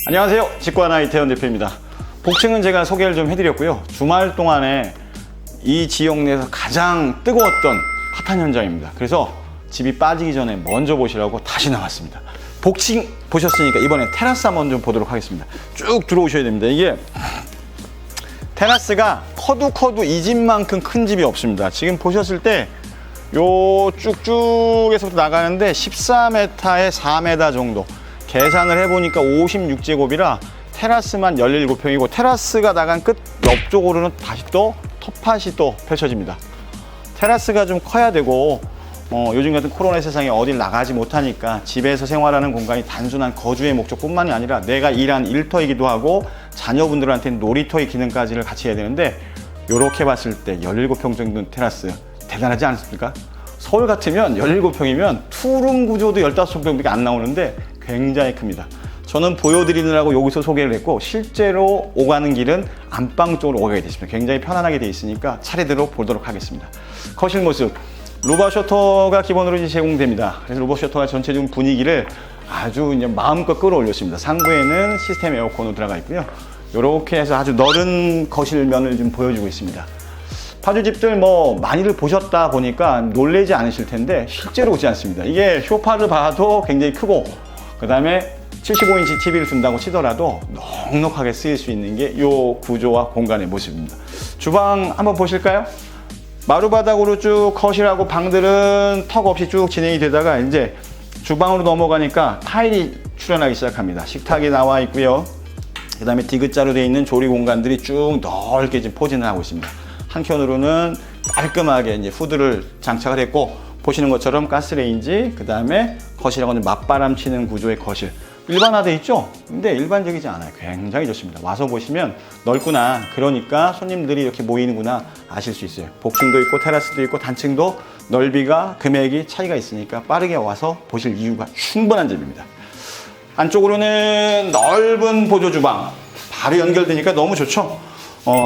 안녕하세요. 직구하나 이태원 대표입니다. 복층은 제가 소개를 좀 해드렸고요. 주말 동안에 이 지역 내에서 가장 뜨거웠던 핫한 현장입니다. 그래서 집이 빠지기 전에 먼저 보시라고 다시 나왔습니다. 복층 보셨으니까 이번엔 테라스 한번 좀 보도록 하겠습니다. 쭉 들어오셔야 됩니다. 이게 테라스가 커도 이 집만큼 큰 집이 없습니다. 지금 보셨을 때 요 쭉쭉에서부터 나가는데 14m에 4m 정도 계산을 해보니까 56제곱이라 테라스만 17평이고 테라스가 나간 끝 옆쪽으로는 다시 또 텃밭이 또 펼쳐집니다. 테라스가 좀 커야 되고 요즘 같은 코로나 세상에 어딜 나가지 못하니까 집에서 생활하는 공간이 단순한 거주의 목적뿐만이 아니라 내가 일한 일터이기도 하고 자녀분들한테는 놀이터의 기능까지를 같이 해야 되는데 이렇게 봤을 때 17평 정도는 테라스 대단하지 않습니까? 서울 같으면 17평이면 투룸 구조도 15평밖에 안 나오는데 굉장히 큽니다. 저는 보여드리느라고 여기서 소개를 했고 실제로 오가는 길은 안방 쪽으로 오가게 되십니다. 굉장히 편안하게 되어 있으니까 차례대로 보도록 하겠습니다. 거실 모습, 로바 셔터가 기본으로 이제 제공됩니다. 그래서 로바 셔터가 전체적인 분위기를 아주 이제 마음껏 끌어올렸습니다. 상부에는 시스템 에어컨으로 들어가 있고요. 이렇게 해서 아주 넓은 거실면을 좀 보여주고 있습니다. 파주집들 많이들 보셨다 보니까 놀라지 않으실 텐데 실제로 오지 않습니다. 이게 쇼파를 봐도 굉장히 크고 그 다음에 75인치 TV를 둔다고 치더라도 넉넉하게 쓰일 수 있는 게 이 구조와 공간의 모습입니다. 주방 한번 보실까요? 마루바닥으로 쭉 거실하고 방들은 턱 없이 쭉 진행이 되다가 이제 주방으로 넘어가니까 타일이 출현하기 시작합니다. 식탁이 나와 있고요. 그 다음에 디귿자로 되어 있는 조리 공간들이 쭉 넓게 지금 포진을 하고 있습니다. 한켠으로는 깔끔하게 이제 후드를 장착을 했고 보시는 것처럼 가스레인지, 그 다음에 거실하고는 맞바람 치는 구조의 거실. 일반화되어 있죠? 근데 일반적이지 않아요. 굉장히 좋습니다. 와서 보시면 넓구나. 그러니까 손님들이 이렇게 모이는구나 아실 수 있어요. 복층도 있고 테라스도 있고 단층도 넓이가 금액이 차이가 있으니까 빠르게 와서 보실 이유가 충분한 집입니다. 안쪽으로는 넓은 보조 주방. 바로 연결되니까 너무 좋죠?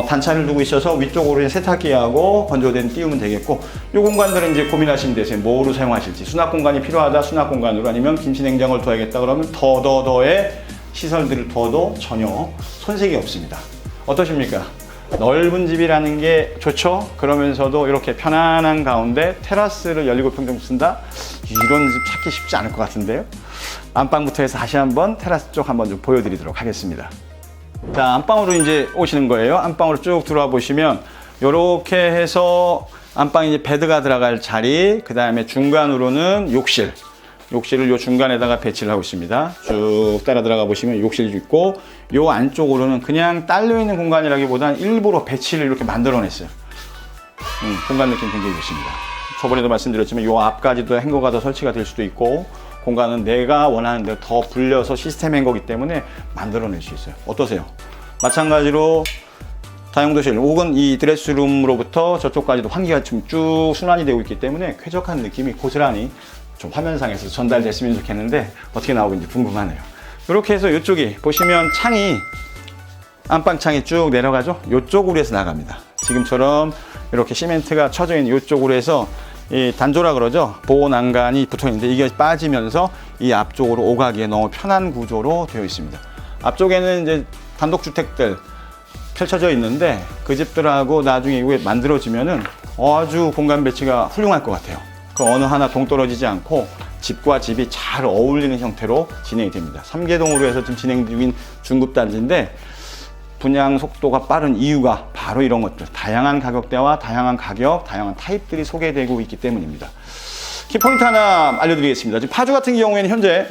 단차를 두고 있어서 위쪽으로 세탁기하고 건조대는 띄우면 되겠고 이 공간들은 이제 고민하시면 되세요. 뭐로 사용하실지. 수납 공간이 필요하다 수납 공간으로, 아니면 김치냉장고를 둬야겠다 그러면 더의 시설들을 둬도 전혀 손색이 없습니다. 어떠십니까? 넓은 집이라는 게 좋죠? 그러면서도 이렇게 편안한 가운데 테라스를 17평 정도 쓴다? 이런 집 찾기 쉽지 않을 것 같은데요. 안방부터 해서 다시 한번 테라스 쪽 한번 좀 보여드리도록 하겠습니다. 자, 안방으로 이제 오시는 거예요. 안방으로 쭉 들어와 보시면 이렇게 해서 안방에 이제 베드가 들어갈 자리, 그 다음에 중간으로는 욕실을 요 중간에다가 배치를 하고 있습니다. 쭉 따라 들어가 보시면 욕실도 있고 요 안쪽으로는 그냥 딸려 있는 공간이라기보다는 일부러 배치를 이렇게 만들어냈어요. 공간 느낌 굉장히 좋습니다. 저번에도 말씀드렸지만 요 앞까지도 행거가 더 설치가 될 수도 있고 공간은 내가 원하는 대로 더 불려서 시스템 행거기 때문에 만들어낼 수 있어요. 어떠세요? 마찬가지로 다용도실 혹은 이 드레스룸으로부터 저쪽까지도 환기가 좀 쭉 순환이 되고 있기 때문에 쾌적한 느낌이 고스란히 좀 화면상에서 전달됐으면 좋겠는데 어떻게 나오는지 궁금하네요. 이렇게 해서 이쪽이 보시면 창이 안방창이 쭉 내려가죠. 이쪽으로 해서 나갑니다. 지금처럼 이렇게 시멘트가 쳐져 있는 이쪽으로 해서 이 단조라 그러죠. 보호 난간이 붙어 있는데 이게 빠지면서 이 앞쪽으로 오가기에 너무 편한 구조로 되어 있습니다. 앞쪽에는 이제 단독주택들 펼쳐져 있는데 그 집들하고 나중에 이후에 만들어지면은 아주 공간 배치가 훌륭할 것 같아요. 그 어느 하나 동떨어지지 않고 집과 집이 잘 어울리는 형태로 진행이 됩니다. 3개동으로 해서 지금 진행 중인 중급단지인데 분양 속도가 빠른 이유가 바로 이런 것들, 다양한 가격대와 다양한 가격, 다양한 타입들이 소개되고 있기 때문입니다. 키포인트 하나 알려드리겠습니다. 지금 파주 같은 경우에는 현재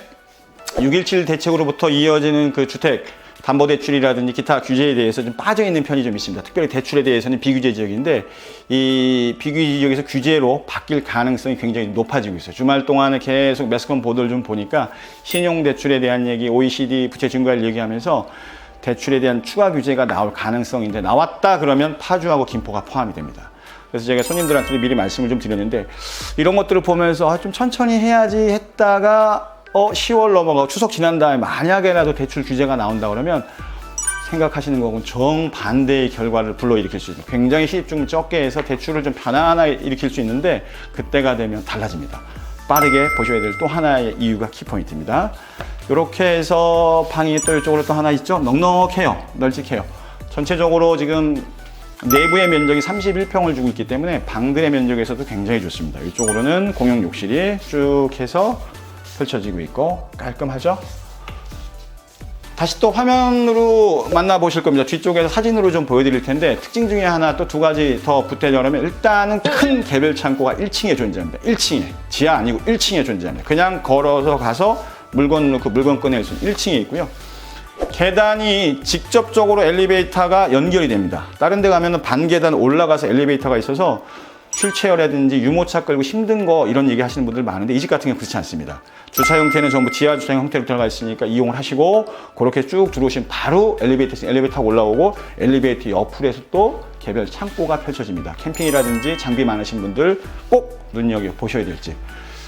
6.17 대책으로부터 이어지는 그 주택 담보대출이라든지 기타 규제에 대해서 좀 빠져있는 편이 좀 있습니다. 특별히 대출에 대해서는 비규제 지역인데 이 비규제 지역에서 규제로 바뀔 가능성이 굉장히 높아지고 있어요. 주말 동안에 계속 매스컴 보도를 좀 보니까 신용대출에 대한 얘기, OECD 부채 증가를 얘기하면서 대출에 대한 추가 규제가 나올 가능성인데 나왔다 그러면 파주하고 김포가 포함이 됩니다. 그래서 제가 손님들한테 미리 말씀을 좀 드렸는데 이런 것들을 보면서 좀 천천히 해야지 했다가 10월 넘어가고 추석 지난 다음에 만약에라도 대출 규제가 나온다 그러면 생각하시는 거하고는 정반대의 결과를 불러일으킬 수 있습니다. 굉장히 시입 좀 적게 해서 대출을 좀 편안하게 일으킬 수 있는데 그때가 되면 달라집니다. 빠르게 보셔야 될 또 하나의 이유가 키포인트입니다. 이렇게 해서 방이 또 이쪽으로 또 하나 있죠. 넉넉해요. 널찍해요. 전체적으로 지금 내부의 면적이 31평을 주고 있기 때문에 방들의 면적에서도 굉장히 좋습니다. 이쪽으로는 공용 욕실이 쭉 해서 펼쳐지고 있고 깔끔하죠? 다시 또 화면으로 만나보실 겁니다. 뒤쪽에서 사진으로 좀 보여드릴 텐데 특징 중에 하나 또 두 가지 더 부탁드리면 일단은 큰 개별 창고가 1층에 존재합니다. 1층에. 지하 아니고 1층에 존재합니다. 그냥 걸어서 가서 물건 넣고 물건 꺼낼 수 있는 1층에 있고요. 계단이 직접적으로 엘리베이터가 연결이 됩니다. 다른 데 가면은 반계단 올라가서 엘리베이터가 있어서 휠체어라든지 유모차 끌고 힘든 거 이런 얘기 하시는 분들 많은데 이 집 같은 경우는 그렇지 않습니다. 주차 형태는 전부 지하 주차 형태로 들어가 있으니까 이용을 하시고 그렇게 쭉 들어오시면 바로 엘리베이터가 올라오고 엘리베이터 옆으로 또 개별 창고가 펼쳐집니다. 캠핑이라든지 장비 많으신 분들 꼭 눈여겨보셔야 될지.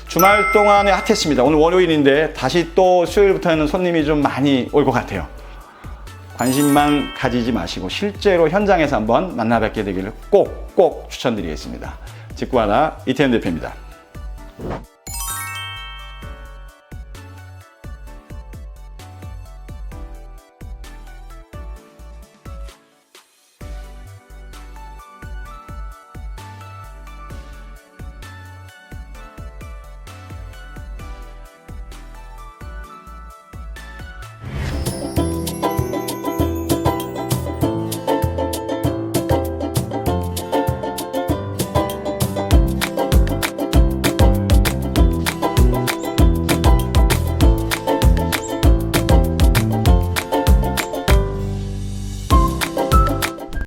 주말 동안에 핫했습니다. 오늘 월요일인데 다시 또 수요일부터는 손님이 좀 많이 올 것 같아요. 관심만 가지지 마시고 실제로 현장에서 한번 만나 뵙게 되기를 꼭 추천드리겠습니다. 직구하나 이태현 대표입니다.